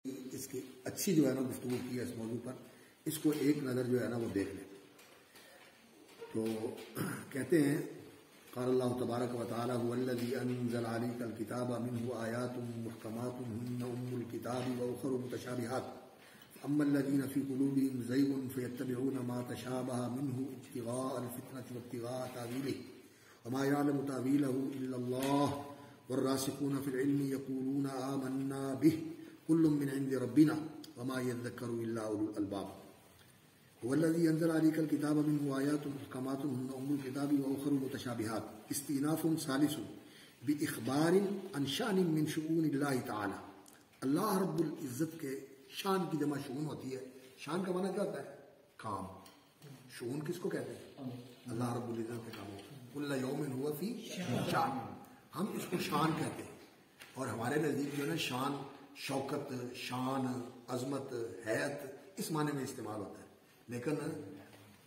اس کی اچھی جو ہے نا گفتگو کی ہے اس موضوع پر، اس کو ایک نظر جو ہے نا وہ دیکھ لیں۔ تو کہتے ہیں قال اللہ تبارک و تعالی هو الذی انزل علیک الکتاب منه آیات محکمات هن ام الکتاب واخر متشابہات اما الذین فی قلوبهم زیغ فیتبعون ما تشابہ منه ابتغاء الفتنة وابتغاء تاویلہ وما یعلم تاویلہ الا اللہ والراسخون فی العلم یقولون آمنا به كل من عند ربنا وما يذكر الا اولو الالباب هو الذي انزل عليك الكتاب منه آيات محكمات هن ام الكتاب واخر متشابهات استئناف ثالث باخبار عن شان من شؤون الله تعالى۔ اللہ رب العزت کے شان کی جمع شؤون ہوتی ہے۔ شان کا معنی کیا ہوتا ہے؟ کام۔ شؤون کس کو کہتے ہیں؟ اللہ رب العزت کے کاموں۔ کل یوم هو فی شان، ہم اس کو شان کہتے ہیں۔ اور ہمارے نزدیک جو ہے نا شان شوکت، شان، عظمت، حیت اس معنی میں استعمال ہوتا ہے، لیکن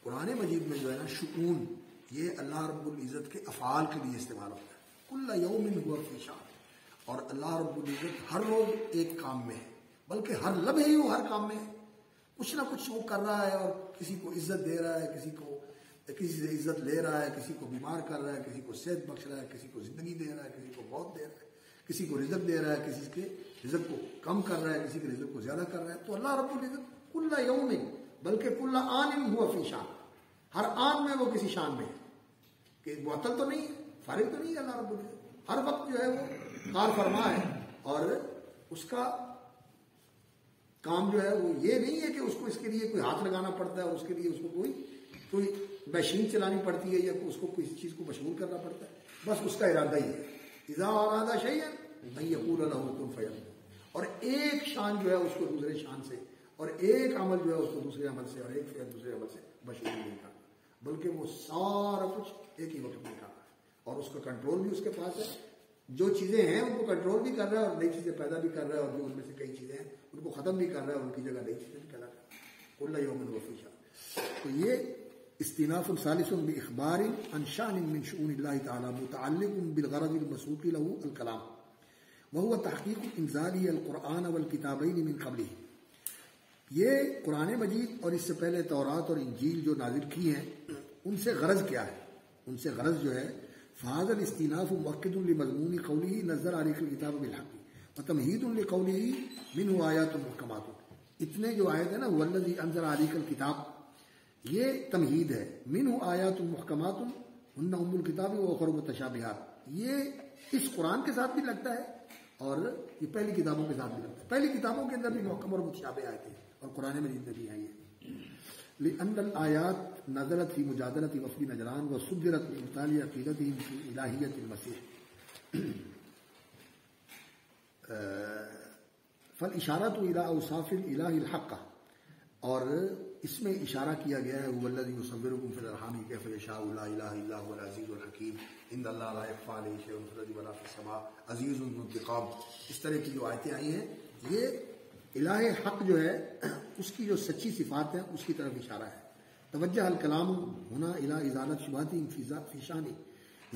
قرآن مجید میں جو ہے نا شؤون یہ اللہ رب العزت کے افعال کے لیے استعمال ہوتا ہے۔ کل یوم هو فی شان، اور اللہ رب العزت ہر روز ایک کام میں ہے، بلکہ ہر لمحے ہی وہ ہر کام میں ہے، کچھ نہ کچھ وہ کر رہا ہے، اور کسی کو عزت دے رہا ہے، کسی سے عزت لے رہا ہے، کسی کو بیمار کر رہا ہے، کسی کو صحت بخش رہا ہے، کسی کو زندگی دے رہا ہے، کسی کو موت دے رہا ہے، کسی کو رزق دے رہا ہے، کسی کے رزق کو کم کر رہا ہے، کسی کے رزق کو زیادہ کر رہا ہے۔ تو اللہ رب العزت کل یوم، بلکہ کل آن ہوا فی شان، ہر آن میں وہ کسی شان میں ہے، کہ معطل تو نہیں ہے، فارغ تو نہیں ہے۔ اللہ رب العزت ہر وقت جو ہے وہ کار فرما ہے، اور اس کا کام جو ہے وہ یہ نہیں ہے کہ اس کو اس کے لیے کوئی ہاتھ لگانا پڑتا ہے، اور اس کے لیے اس کو کوئی مشین چلانی پڑتی ہے، یا اس کو کسی چیز کو مشغول کرنا پڑتا ہے، بس اس کا ارادہ ہی ہے۔ اذا اراد شیئا ان یقول له کن فیکون۔ اور ایک شان جو ہے اس کو دوسرے شان سے، اور ایک عمل جو ہے اس کو دوسرے عمل سے، اور ایک فعل دوسرے عمل سے مشغول نہیں کرتا، بلکہ وہ سارا کچھ ایک ہی وقت میں کرتا ہے، اور اس کا کنٹرول بھی اس کے پاس ہے۔ جو چیزیں ہیں ان کو کنٹرول بھی کر رہا ہے، اور نئی چیزیں پیدا بھی کر رہا ہے، اور جو ان میں سے کئی چیزیں ہیں ان کو ختم بھی کر رہا ہے، اور ان کی جگہ نئی چیزیں بھی پیدا کر رہا ہے۔ کل یوم هو فی شان۔ تو یہ استئناف ثالث باخبار عن شان من شؤون اللہ تعالی متعلق بالغرض المسوق له الکلام وهو تحقیق انزاله القرآن والکتابین من قبلہ۔ یہ قرآن مجید اور اس سے پہلے تورات اور انجیل جو نازل کی ہیں ان سے غرض کیا ہے؟ ان سے غرض جو ہے فهذا الاستئناف مؤکد لمضمون قوله نزل عليك الكتاب بالحق وتمهيد لقوله منه آیات محکمات۔ اتنے جو آیت ہے نا والذی انزل عليك الكتاب، یہ تمہید ہے۔ منہ آیات محکمات ہن ام الکتاب واخر متشابہات، یہ اس قرآن کے ساتھ بھی لگتا ہے، اور یہ پہلی کتابوں کے ساتھ بھی لگتا ہے۔ پہلی کتابوں کے اندر بھی محکم اور متشابہ آیتیں ہیں، اور قرآن مجید میں بھی ہیں یہ۔ لأن الآیات نزلت فی مجادلۃ وفد نجران وصدرت لإبطال عقیدتهم فی الہیۃ المسیح، فالاشارۃ الی اوصاف الہ الحق، اور اس میں اشارہ کیا گیا ہے هو الذی یصورکم فی الارحام کیف یشاء لا الہ الا هو العزیز الحکیم ان اللہ لا یخفی علیہ شیء فی الارض ولا فی السماء عزیز ذو انتقام۔ اس طرح کی جو آیتیں آئی ہیں یہ الہ حق جو ہے اس کی جو سچی صفات ہیں اس کی طرف اشارہ ہے۔ توجہ الکلام ہنا الی ازالۃ شبہات فی شان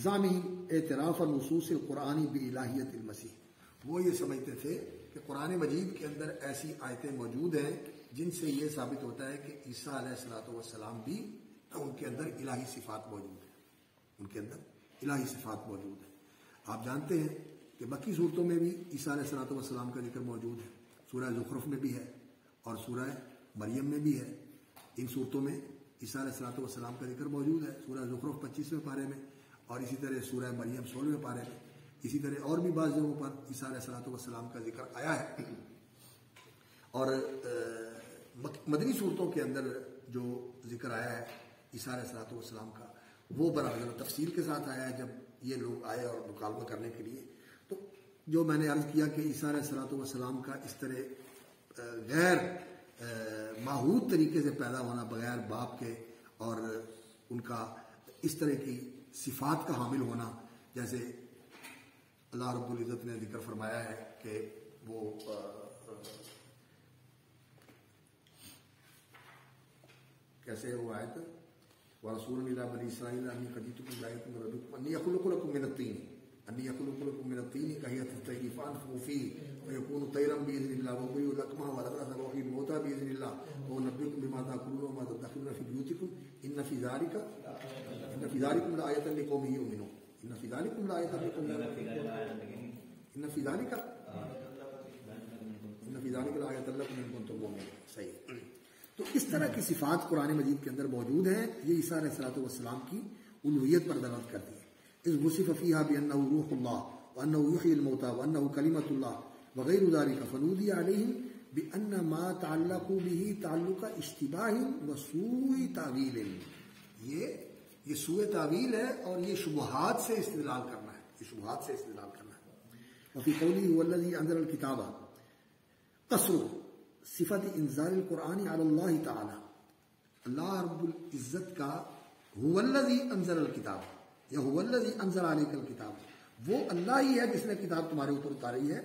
ضامن اعتراف النصوص القرآنی بالہیۃ المسیح۔ وہ یہ سمجھتے تھے کہ قرآن مجید کے اندر ایسی آیتیں موجود ہیں جن سے یہ ثابت ہوتا ہے کہ عیسیٰ علیہ الصلوۃ والسلام بھی ان کے اندر الہی صفات موجود ہیں، ان کے اندر الہی صفات موجود ہیں۔ آپ جانتے ہیں کہ مکی صورتوں میں بھی عیسیٰ علیہ الصلوۃ والسلام کا ذکر موجود ہے، سورہ زخرف میں بھی ہے، اور سورہ مریم میں بھی ہے۔ ان صورتوں میں عیسیٰ علیہ الصلوۃ والسلام کا ذکر موجود ہے، سورہ زخرف 25ویں پارے میں، اور اسی طرح سورہ مریم 16ویں پارے میں۔ اسی طرح اور بھی بعض جگہوں پر عیسیٰ علیہ الصلوۃ والسلام کا ذکر آیا ہے، اور مدنی صورتوں کے اندر جو ذکر آیا ہے عیسیٰ علیہ الصلوۃ والسلام کا وہ برابر تفصیل کے ساتھ آیا ہے۔ جب یہ لوگ آئے اور مکالمہ کرنے کے لیے، تو جو میں نے عرض کیا کہ عیسیٰ علیہ الصلوۃ والسلام کا اس طرح غیر ماحود طریقے سے پیدا ہونا بغیر باپ کے، اور ان کا اس طرح کی صفات کا حامل ہونا، جیسے اللہ رب العزت نے ذکر فرمایا ہے کہ وہ کیسے وہ آیت وَرَسُولٌ إِلَىٰ بَنِي إِسْرَائِيلَ أَنِّي قَدْ جِئْتُكُم بِآيَةٍ مِّن رَّبِّكُمْ أَنِّي أَخْلُقُ لَكُم مِّنَ الطِّينِ انی یخلق لکم من الطین کہیۃ الطیر فانفخوا فیہ فیکون طیرا باذن اللہ وابری الاکمہ والابرص وأحیی الموتى باذن اللہ وانبئکم بما تأکلون وما تدخرون فی بیوتکم ان فی ذلک لآیۃ لقوم یؤمنون ان فی ذلک لآیۃ لقوم یؤمنون ان فی ذلک لآیۃ لکم ان کنتم مؤمنین. صحیح. تو اس طرح کی صفات قرآن مجید کے اندر موجود ہیں. یہ عیسیٰ علیہ الصلوۃ والسلام کی الوہیت پر دلالت کرتی ہے. اذ وصف فیہا بأنہ روح اللہ وأنہ یحیی الموتى وأنہ کلمۃ اللہ وغیر ذلک فنودی علیہم بأن ما تعلقوا به تعلق اشتباہ وسوء تعویل. یہ سوء تعویل ہے اور یہ شبہات سے استدلال کرنا ہے. یہ شبہات سے استدلال کرنا ہے. وفی قوله هو الذی انزل الکتاب قصر صفت انزال القرآن علی اللہ تعالی. اللہ رب العزت کا هو الذی انزل الکتاب یا هو الذی انزل علیک الکتاب، وہ اللہ ہی ہے جس نے کتاب تمہارے اوپر اتاری ہے.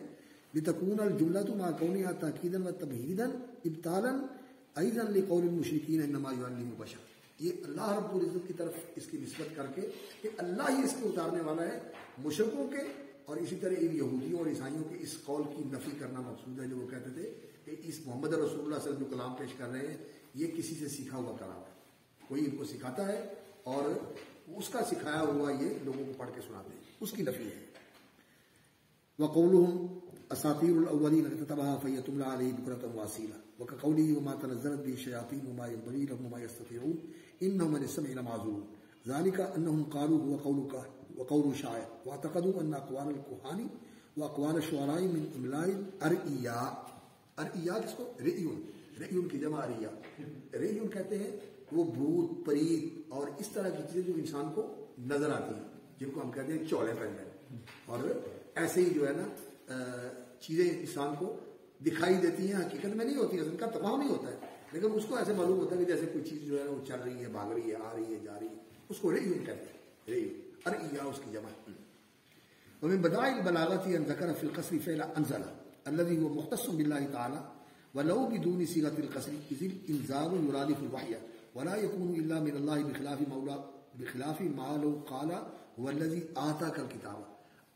لتکون الجملۃ مع کونها تاکیدا وتمہیدا ابطالا ایضا لقول المشرکین انما یعلم بشر. یہ اللہ رب العزت کی طرف اس کی نسبت کر کے کہ اللہ ہی اس کو اتارنے والا ہے. مشرکوں کے اور اسی طرح ان یہودیوں اور عیسائیوں کے اس قول کی نفی کرنا مقصود ہے جو وہ کہتے تھے کہ اس محمد رسول اللہ صلی اللہ علیہ وسلم جو کلام پیش کر رہے ہیں یہ کسی سے سیکھا ہوا کلام ہے. کوئی ان کو سکھاتا ہے اور اس کا سکھایا ہوا یہ لوگوں کو پڑھ کے سناتے ہیں، اس کی نفی ہے. وقولهم اساطیر الاولین اکتتبها فهي تملی علیہ بکرۃ واصیلا وکقوله وما تنزلت به الشیاطین وما ينبغي لهم وما يستطيعون انهم عن السمع لمعزولون ذلك انهم قالوا هو قولك وقول شاعر واعتقدوا ان اقوال الكهان واقوال الشعراء من املاء الارئیاء. ارئیاء کس کو؟ رئیون کی جمع ارئیاء. رئیون کہتے ہیں وہ بھوت پریت اور اس طرح کی چیزیں جو انسان کو نظر آتی ہیں جن کو ہم کہتے ہیں چولے پہننے، اور ایسے ہی جو ہے نا چیزیں انسان کو دکھائی دیتی ہیں، حقیقت میں نہیں ہوتی ہے، ان کا تمام نہیں ہوتا ہے، لیکن اس کو ایسے معلوم ہوتا ہے کہ جیسے کوئی چیز جو ہے وہ چل رہی ہے، بھاگ رہی ہے، آ رہی ہے، جا رہی ہے. اس کو رئیون کہتے ہیں. رئیون ارئیاء اس کی جمع. ومن بدائع البلاغة ان ذكر في القصر فعل انزل الذي هو مختص بالله تعالى ولو بدون صيغة القصر اذ الانزال يرادف الوحي ولا يكون الا من الله بخلاف ما لو قال هو الذي آتاك الكتاب.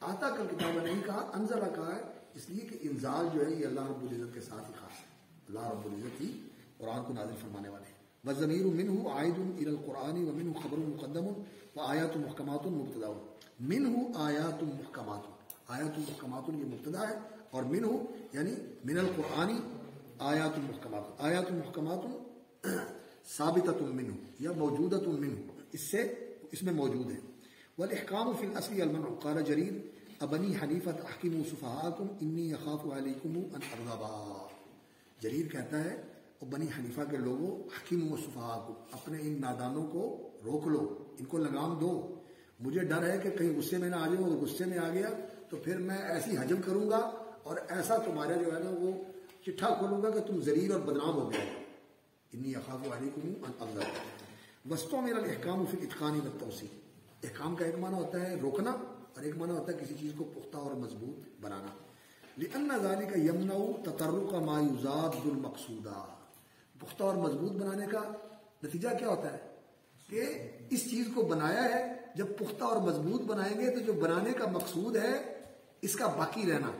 آتاك الكتاب نہیں کہا، انزل کہا ہے، اس لیے کہ انزال جو ہے یہ اللہ رب العزت کے ساتھ ہی خاص ہے. اللہ رب العزت ہی قرآن کو نازل فرمانے والے ہیں. والضمیر منه عائد الى القرآن ومنه خبر مقدم وآیات محکمات مبتدا. منه آیات محکمات، آیات محکمات یہ مبتدا ہے، اور منه یعنی من القرآن آیات محکمات. آیات محکمات ثابتۃ منه یا موجودۃ منه، اس میں موجود ہے. والاحکام فی الاصل المنع. قال جریر ابنی حنیفۃ احکموا صفحاءکم انی اخاف علیکم ان اغضبا. جریر کہتا ہے اور بنی حنیفہ کے لوگوں حکیموا صفحاءکم، اپنے ان نادانوں کو روک لو، ان کو لگام دو، مجھے ڈر ہے کہ کہیں غصے میں نہ آ جاؤ، اور غصے میں آ گیا تو پھر میں ایسی حجم کروں گا اور ایسا تمہارا جو ہے نا وہ چٹھا کھولوں گا کہ تم ذلیل اور بدنام ہو گئے. انی اخاف علیکم ان اغضب. واستعمل الاحکام فی الاتقان والتوسیع. احکام کا ایک معنی ہوتا ہے روکنا اور ایک معنی ہوتا ہے کسی چیز کو پختہ اور مضبوط بنانا. لأن ذلك يمنع تطرق ما يزاد المقصود. پختہ اور مضبوط بنانے کا نتیجہ کیا ہوتا ہے کہ اس چیز کو بنایا ہے، جب پختہ اور مضبوط بنائیں گے تو جو بنانے کا مقصود ہے اس کا باقی رہنا،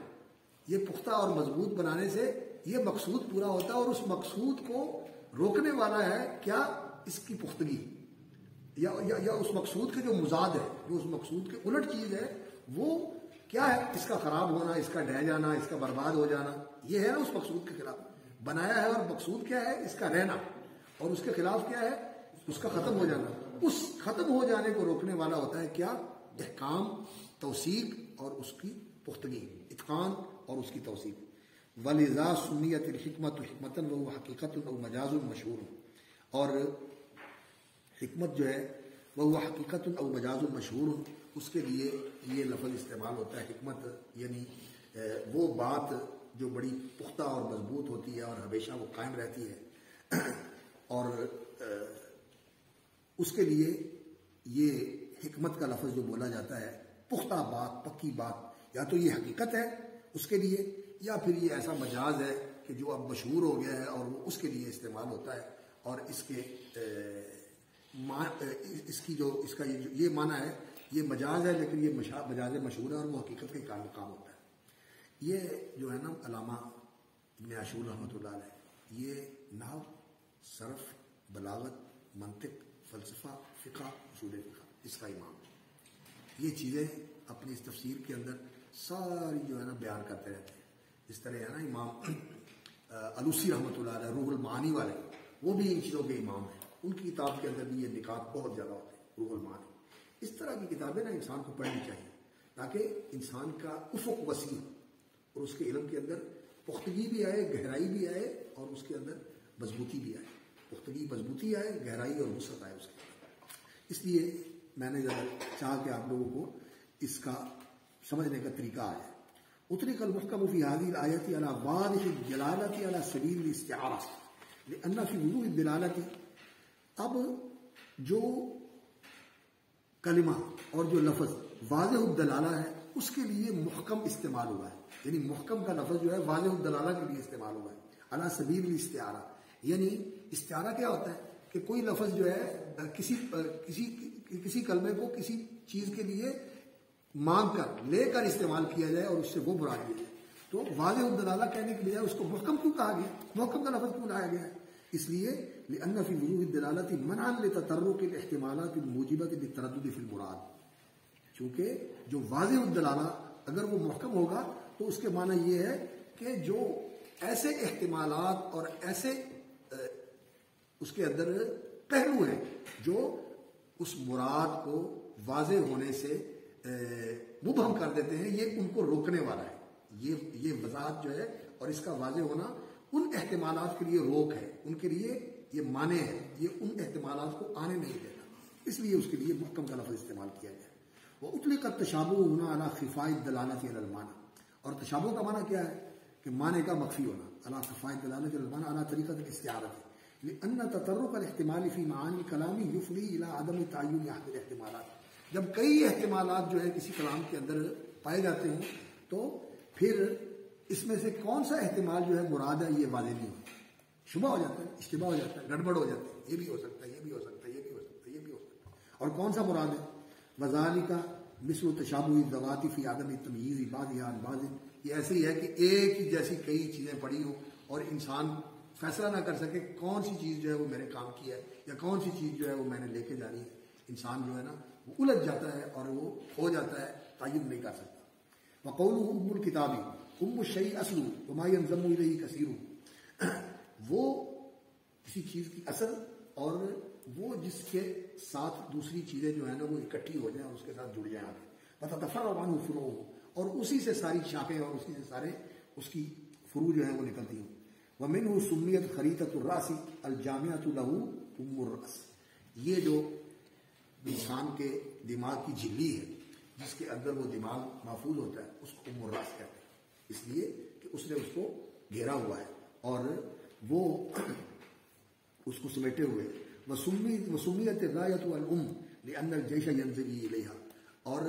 یہ پختہ اور مضبوط بنانے سے یہ مقصود پورا ہوتا ہے، اور اس مقصود کو روکنے والا ہے کیا؟ اس کی پختگی یا اس مقصود کے جو مضاد ہے، جو اس مقصود کے الٹ چیز ہے وہ کیا ہے؟ اس کا خراب ہونا، اس کا ڈہ جانا، اس کا برباد ہو جانا. یہ ہے نا اس مقصود کے خلاف بنایا ہے، اور مقصود کیا ہے؟ اس کا رہنا، اور اس کے خلاف کیا ہے؟ اس کا ختم ہو جانا. اس ختم ہو جانے کو روکنے والا ہوتا ہے کیا؟ احکام، توثیق اور اس کی پختگی، اتقان اور اس کی توثیق. ولذا سمیت الحکمت حکمتا وهو حقیقت او مجاز مشہور. اور حکمت جو ہے وہ حقیقت او مجاز مشہور، اس کے لیے یہ لفظ استعمال ہوتا ہے حکمت، یعنی وہ بات جو بڑی پختہ اور مضبوط ہوتی ہے اور ہمیشہ وہ قائم رہتی ہے، اور اس کے لیے یہ حکمت کا لفظ جو بولا جاتا ہے، پختہ بات، پکی بات، یا تو یہ حقیقت ہے اس کے لیے، یا پھر یہ ایسا مجاز ہے کہ جو اب مشہور ہو گیا ہے اور وہ اس کے لیے استعمال ہوتا ہے. اور اس کا یہ معنی ہے یہ مجاز ہے لیکن یہ مجاز مشہور ہے اور وہ حقیقت کے کام ہوتا ہے. یہ جو ہے نا علامہ ابن عاشور رحمۃ اللہ علیہ یہ نحو، صرف، بلاغت، منطق، فلسفہ، فقہ، اصول فقہ اس کا امام ہے. یہ چیزیں اپنی اس تفسیر کے اندر ساری جو ہے نا بیان کرتے رہتے ہیں. اس طرح ہے نا امام الوسی رحمۃ اللہ علیہ روح المعانی والے، وہ بھی ان چیزوں کے امام ہیں. ان کی کتاب کے اندر بھی یہ نکات بہت زیادہ ہوتے ہیں. روح المعانی اس طرح کی کتابیں نا انسان کو پڑھنی چاہیے تاکہ انسان کا افق وسیع اور اس کے علم کے اندر پختگی بھی آئے، گہرائی بھی آئے اور اس کے اندر مضبوطی بھی آئے. پختگی مضبوطی آئے، گہرائی اور وسعت آئے اس کے اندر. اس لیے میں نے چاہا کہ آپ لوگوں کو اس کا سمجھنے کا طریقہ آیا. اطلق المحکم فی هذه الآیت علی واضح الدلالۃ علی سبیل الاستعارہ لأن فی وضوح الدلالۃ. اب جو کلمہ اور جو لفظ واضح الدلالہ ہے اس کے لیے محکم استعمال ہوا ہے. یعنی محکم کا لفظ جو ہے واضح الدلالہ کے لیے استعمال ہوا ہے علی سبیل الاستعارہ. یعنی استعارہ کیا ہوتا ہے کہ کوئی لفظ جو ہے کسی کلمے کو کسی چیز کے لیے مانگ کر لے کر استعمال کیا جائے اور اس سے وہ مراد لیا جائے. تو واضح الدلالہ کہنے کے بجائے اس کو محکم کیوں کہا گیا؟ محکم کا لفظ کیوں لایا گیا ہے؟ اس لیے لأن فی وضوح الدلالۃ منعا لتطرق الاحتمالات الموجبۃ للتردد فی المراد. چونکہ جو واضح الدلالہ اگر وہ محکم ہوگا تو اس کے معنی یہ ہے کہ جو ایسے احتمالات اور ایسے اس کے اندر پہلو ہیں جو اس مراد کو واضح ہونے سے مبہم کر دیتے ہیں، یہ ان کو روکنے والا ہے. یہ وضاحت جو ہے اور اس کا واضح ہونا ان احتمالات کے لیے روک ہے، ان کے لیے یہ مانع ہے، یہ ان احتمالات کو آنے نہیں دیتا. اس لیے اس کے لیے محکم کا لفظ استعمال کیا گیا. وہ اطلق التشابہ ہونا علی خفاء الدلالۃ علی المعنی. اور تشابہ کا معنی کیا ہے کہ معنی کا مخفی ہونا. علی خفاء الدلالۃ علی المعنی علی طریقۃ الاستعارہ. لأن تطرق الاحتمال فی معانی الکلام یفضی الی عدم تعین احد الاحتمالات. جب کئی احتمالات جو ہے کسی کلام کے اندر پائے جاتے ہوں تو پھر اس میں سے کون سا احتمال جو ہے مراد ہے یہ واضح نہیں ہوتا. شبہ ہو جاتا ہے، اشتباہ ہو جاتا ہے، گڑبڑ ہو جاتا ہے. یہ بھی ہو سکتا ہے، یہ بھی ہو سکتا ہے، یہ بھی ہو سکتا ہے، یہ بھی ہو سکتا ہے. اور کون سا مراد ہے؟ وذالک مثل تشابہ الذوات فی عدم تمییز بعضها عن بعض. یہ ایسے ہی ہے کہ ایک ہی جیسی کئی چیزیں پڑی ہوں اور انسان فیصلہ نہ کر سکے کون سی چیز جو ہے وہ میرے کام کی ہے یا کون سی چیز جو ہے وہ میں نے لے کے جانی ہے. انسان جو ہے نا وہ الجھ جاتا ہے اور وہ ہو جاتا ہے، تعین نہیں کر سکتا. وقولہ ام الکتابی ام الشیء اصل وما ينضم الیہ کثیر. وہ کسی چیز کی اصل اور وہ جس کے ساتھ دوسری چیزیں جو ہیں نا وہ اکٹھی ہو جائیں اور اس کے ساتھ جڑ جائیں. وتتفرع عنہ فروعہ. اور اسی سے ساری شاخیں اور اسی سے سارے اس کی فروع جو ہیں وہ نکلتی ہوں. ومنہ سمیت خریطۃ الراس الجامعۃ لہ ام الراس. یہ جو انسان کے دماغ کی جھلی ہے جس کے اندر وہ دماغ محفوظ ہوتا ہے اس کو ام الراس کہتے ہیں. اس لیے کہ اس نے اس کو گھیرا ہوا ہے اور وہ اس کو سمیٹے ہوئے. وسمیت الرایۃ الام لأن الجیش ینزوی الیہا. اور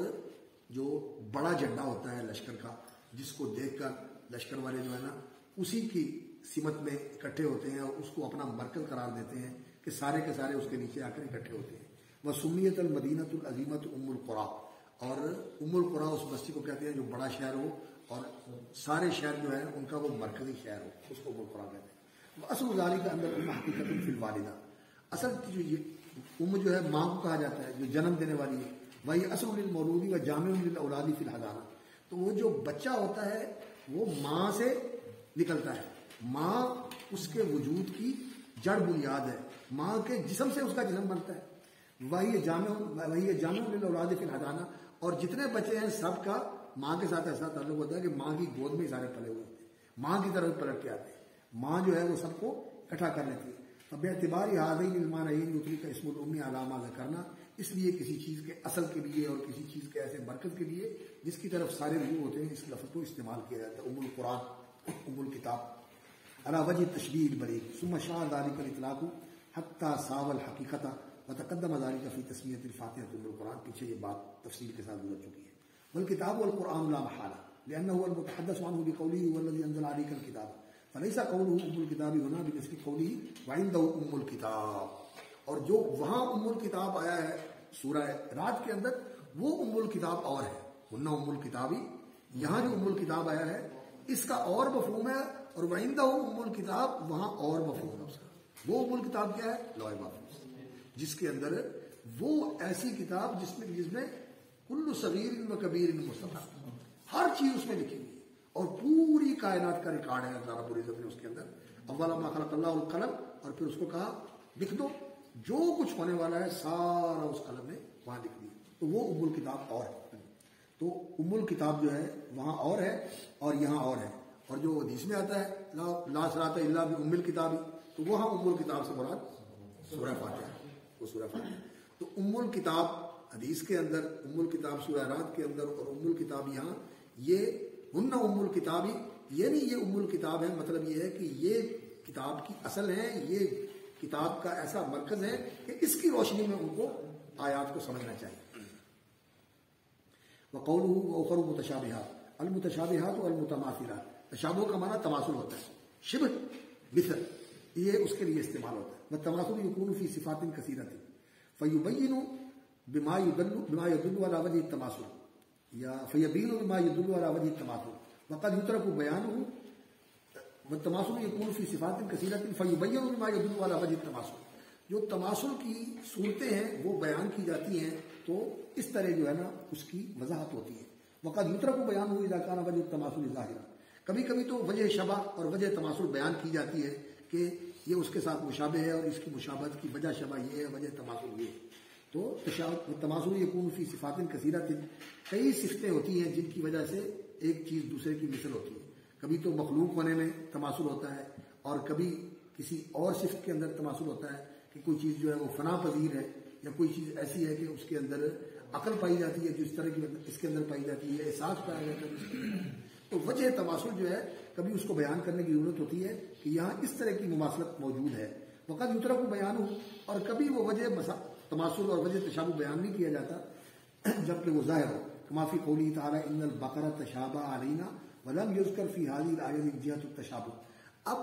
جو بڑا جھنڈا ہوتا ہے لشکر کا جس کو دیکھ کر لشکر والے جو ہے نا اسی کی سمت میں اکٹھے ہوتے ہیں اور اس کو اپنا مرکز قرار دیتے ہیں کہ سارے کے سارے اس کے نیچے آ کر اکٹھے ہوتے ہیں. وسمیت المدینۃ العظیمۃ ام القریٰ. اور ام القریٰ اس بستی کو کہتے ہیں جو بڑا شہر ہو اور سارے شہر جو ہے ان کا وہ مرکزی شہر ہو، اس کو ام القریٰ کہتے ہیں. اصل ذالک اندر ام حقیقت فی الوالدہ. اصل جو یہ ام جو ہے ماں کو کہا جاتا ہے جو جنم دینے والی ہے. وہی اصل للمولود و جامع للاولاد فی الحضانہ. تو وہ جو بچہ ہوتا ہے وہ ماں سے نکلتا ہے. ماں اس کے وجود کی جڑ بنیاد ہے، ماں کے جسم سے اس کا جسم بنتا ہے. وہی جامع للاولاد فی الحضانہ. اور جتنے بچے ہیں سب کا ماں کے ساتھ ایسا تعلق ہوتا ہے کہ ماں کی گود میں سارے پلے ہوئے ہوتے ہیں، ماں کی طرف پلٹ کے آتے ہیں. ماں جو ہے وہ سب کو اکٹھا کر لیتی ہے. اب اعتبار هذین المعنیین یطلق اسم الام علی ما ذکرنا. اس لیے کسی چیز کے اصل کے لیے اور کسی چیز کے ایسے مرکز کے لیے جس کی طرف سارے رجوع ہوتے ہیں اس لفظ کو استعمال کیا جاتا ہے. ام القرآن، ام الکتاب علی وجہ تشبیہ البلیغ. ثم شاع ذلك الاطلاق حتى ساوى الحقیقۃ وتقدم ذلك في تسمیۃ الفاتحۃ ام القرآن. پیچھے یہ بات تفصیل کے ساتھ گزر چکی ہے. والکتاب والقرآن لا محالہ لأنه هو المتحدث عنه بقوله هو الذي أنزل عليك الكتاب. فليس قوله ام الکتاب هنا بنسبة قوله وعنده ام الکتاب. اور جو وہاں ام الکتاب آیا ہے سورہ رعد کے اندر وہ الکتاب اور ہے، ہن الکتابی، یہاں جو الکتاب آیا ہے اس کا اور مفہوم ہے، اور وعندہ الکتاب وہاں اور مفہوم ہے اس کا۔ وہ الکتاب کیا ہے؟ لوح محفوظ، جس کے اندر وہ ایسی کتاب جس میں کل صغیر و کبیر مستطر، ہر چیز اس میں لکھی ہوئی ہے، اور پوری کائنات کا ریکارڈ ہے اللہ رب العزت نے اس کے اندر۔ اول ما خلق اللہ القلم، اور پھر اس کو کہا لکھ دو جو کچھ ہونے والا ہے سارا اس قلم نے وہاں لکھ دیا، تو وہ الکتاب اور ہے۔ تو الکتاب جو ہے وہاں اور ہے اور یہاں اور ہے، اور جو حدیث میں آتا ہے لا صلاۃ الا بام الکتاب، تو وہاں الکتاب سے مراد سورہ فاتحہ، وہ سورہ فاتحہ۔ تو الکتاب حدیث کے اندر، الکتاب سورہ اعراف کے اندر، اور الکتاب یہاں، یہ ہن الکتابی، یعنی یہ الکتاب ہے، مطلب یہ ہے کہ یہ کتاب کی اصل ہے، یہ کتاب کا ایسا مرکز ہے کہ اس کی روشنی میں ان کو آیات کو سمجھنا چاہیے۔ وقولہ واخر متشابہات، المتشابہات والمتماثلات، تشابہ کا معنی تماثل ہوتا ہے، شبہ مثل یہ اس کے لیے استعمال ہوتا ہے۔ والتماثل یکون فی صفات کثیرۃ فیبین بما يدل على وجه التماثل یا فیبین بما يدل على وجه التماثل وقد يترك بیانہ، والتماثل یکون فی صفات کثیرۃ فیبین بما يدل على وجه التماثل، جو تماثل کی صورتیں ہیں وہ بیان کی جاتی ہیں تو اس طرح جو ہے نا اس کی وضاحت ہوتی ہے۔ وقد یترک بیان ہو اذا کان وجہ التماثل ظاہرا، کبھی کبھی تو وجہ شبہ اور وجہ تماثل بیان کی جاتی ہے کہ یہ اس کے ساتھ مشابہ ہے اور اس کی مشابہت کی وجہ شبہ یہ ہے، وجہ تماثل یہ ہے۔ تو تماثل یکون فی صفات کثیرۃ، کئی صفتیں ہوتی ہیں جن کی وجہ سے ایک چیز دوسرے کی مثل ہوتی ہے۔ کبھی تو مخلوق ہونے میں تماثل ہوتا ہے، اور کبھی کسی اور صفت کے اندر تماثل ہوتا ہے کہ کوئی چیز جو ہے وہ فنا پذیر ہے، یا کوئی چیز ایسی ہے کہ اس کے اندر عقل پائی جاتی ہے جو اس طرح کی اس کے اندر پائی جاتی ہے، احساس پایا جاتا ہے اس کے اندر۔ تو وجہ تماثل جو ہے کبھی اس کو بیان کرنے کی ضرورت ہوتی ہے کہ یہاں اس طرح کی مماثلت موجود ہے۔ وقت یترک بیان ہو، اور کبھی وہ وجہ تماثل اور وجہ تشابہ بیان نہیں کیا جاتا جبکہ وہ ظاہر ہو، کما فی قولی تعالی ان البقرہ تشابہ علینا ولم یذکر فی هذه الآیۃ جہۃ التشابہ۔ اب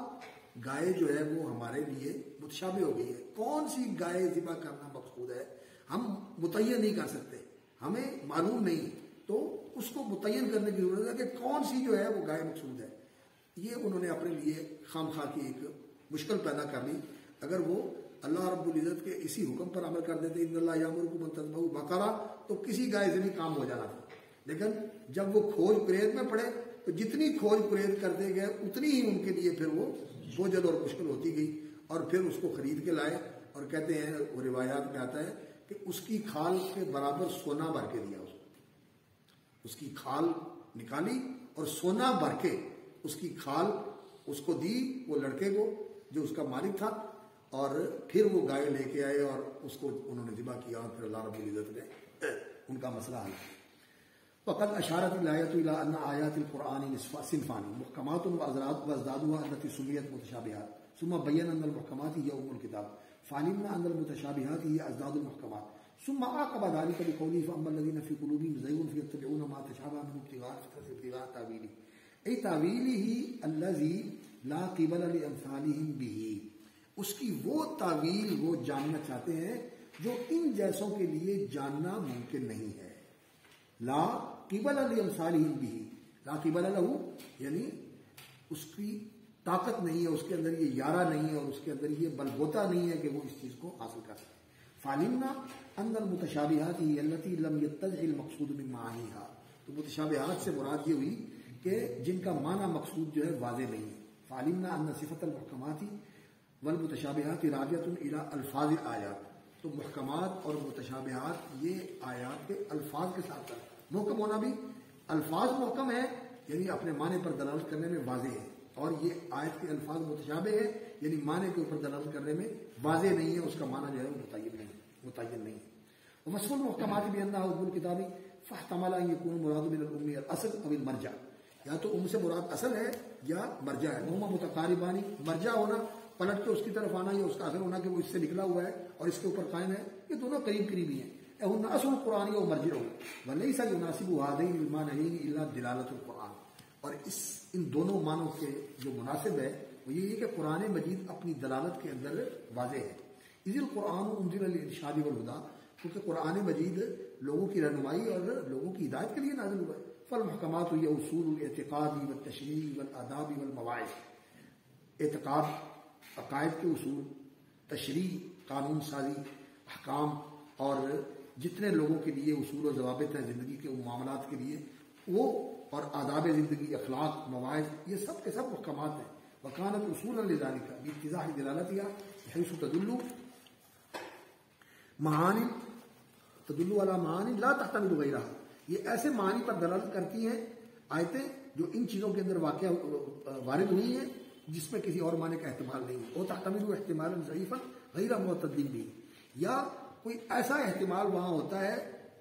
گائے جو ہے وہ ہمارے لیے متشابہ ہو گئی ہے، کون سی گائے ذبح کرنا مقصود ہے ہم متعین نہیں کر سکتے، ہمیں معلوم نہیں، تو اس کو متعین کرنے کی ضرورت ہے کہ کون سی جو ہے وہ گائے مقصود ہے۔ یہ انہوں نے اپنے لیے خام خواہ کی ایک مشکل پیدا کر لی۔ اگر وہ اللہ رب العزت کے اسی حکم پر عمل کر دیتے ان اللہ یامرکم ان تذبحوا بقرہ، تو کسی گائے سے بھی کام ہو جانا تھا، لیکن جب وہ کھوج پرید میں پڑے تو جتنی کھوج پرید کرتے گئے اتنی ہی ان کے لیے پھر وہ بوجھل اور مشکل ہوتی گئی، اور پھر اس کو خرید کے لائے، اور کہتے ہیں وہ روایات میں آتا ہے کہ اس کی کھال کے برابر سونا بھر کے دیا، اس کی کھال نکالی اور سونا بھر کے اس کی کھال اس کو دی، وہ لڑکے کو جو اس کا مالک تھا، اور پھر وہ گائے لے کے آئے اور اس کو انہوں نے ذبح کیا، اور پھر اللہ رب العزت نے ان کا مسئلہ حل کیا۔ وقد اشارت الآیۃ الی ان آیات القرآن صنفان محکمات وازدادها التي سميت متشابهات ثم بین ان المحکمات هي ام الکتاب فعلمنا ان المتشابهات هي ازداد المحکمات ثم عاقب ذلك بقوله فاما الذين في قلوبهم زيغ فيتبعون ما تشابه منه ابتغاء تاويله اي تاويله الذي لا قبل لامثالهم به، اس کی وہ تعویل وہ جاننا چاہتے ہیں جو ان جیسوں کے لیے جاننا ممکن نہیں ہے۔ لا قبل لامثالهم به، لا قبل له یعنی اس کی طاقت نہیں ہے، اس کے اندر یہ یارہ نہیں ہے، اور اس کے اندر یہ بلبوتا نہیں ہے کہ وہ اس چیز کو حاصل کر سکے۔ فعلمنا ان المتشابہات هي التي لم يتضح المقصود من معانیها، تو متشابہات سے مراد یہ ہوئی کہ جن کا معنی مقصود جو ہے واضح نہیں ہے۔ فعلمنا ان صفت المحکمات والمتشابہات راجعۃ الی الفاظ الآیات، تو محکمات اور متشابہات یہ آیات کے الفاظ کے ساتھ ہے۔ محکم ہونا بھی، الفاظ محکم ہے یعنی اپنے معنی پر دلالت کرنے میں واضح ہے، اور یہ آیت کے الفاظ متشابہ ہے یعنی معنی کے اوپر دلالت کرنے میں واضح نہیں ہے، اس کا معنی جو ہے متعین نہیں ہے۔ ومصف المحکمات بأنها ام الکتاب فاحتمل ان يكون المراد من الام الاصل او المرجع، یا تو ام سے مراد اصل ہے یا مرجع ہے۔ وهما متقاربان، مرجع ہونا پلٹ کے اس کی طرف آنا یا اس کا اثر ہونا کہ وہ اس سے نکلا ہوا ہے اور اس کے اوپر قائم ہے، یہ دونوں قریب قریبی ہیں۔ اہن اصل القرآن و مرجع وليس يناسب هذين المعنيين الا دلالة القرآن، اور ان دونوں معنوں کے جو مناسب ہے وہ یہ ہے کہ قرآن مجید اپنی دلالت کے اندر واضح ہے۔ اذ القرآن انزل للارشاد والہدی، کیونکہ قرآن مجید لوگوں کی رہنمائی اور لوگوں کی ہدایت کے لیے نازل ہوا ہے. فالمحکمات یہ اصول الاعتقادی والتشریعی والآدابی والمواعظ، اعتقاد، عقائد کے اصول، تشریع، قانون سازی، احکام، اور جتنے لوگوں کے لیے اصول و ضوابط ہیں زندگی کے معاملات کے لیے وہ، اور آداب زندگی، اخلاق، مواعظ، یہ سب کے سب محکمات ہیں. وکانت اصولا لذالک باتضاح دلالتها بحيث تدل معانی علی معانی لا تحتمل غیرها. یہ ایسے معنی پر دلالت کرتی ہیں آیتیں جو ان چیزوں کے اندر واقع وارد ہوئی ہیں جس میں کسی اور معنی کا احتمال نہیں ہے. وہ تحتمل احتمالا ضعیفا غیر معتد بھی، یا کوئی ایسا احتمال وہاں ہوتا ہے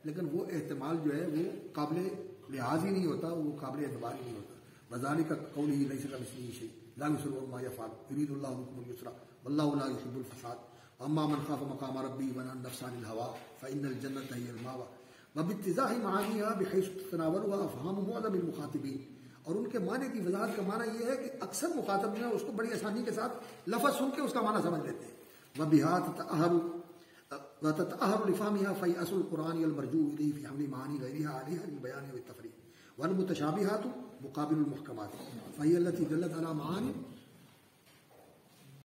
لیکن وہ احتمال جو ہے وہ قابل لحاظ ہی نہیں ہوتا، وہ قابل اعتبار ہی نہیں ہوتا. وذالک قوله لیس کمثلہ شیء لا یسر ما یفعل یرید اللہ بکم الیسر واللہ لا یحب الفساد اما من خاف مقام ربہ ونہى النفس عن الہوى فإن الجنة هی المأوى وباتضاح معانیها بحيث تتناولها افہام معظم المخاطبین. اور ان کے معنی کی وضاحت کا معنی یہ ہے کہ اکثر مخاطب جو ہے اس کو بڑی آسانی کے ساتھ لفظ سن کے اس کا معنی سمجھ لیتے ہیں. وبها تتأہر لفهمها فهي اصل القرآن المرجوع الیہ فی حمل معانی غیرها علیها للبیان والتفریق. والمتشابہات مقابل المحکمات فهي التي دلت على معانی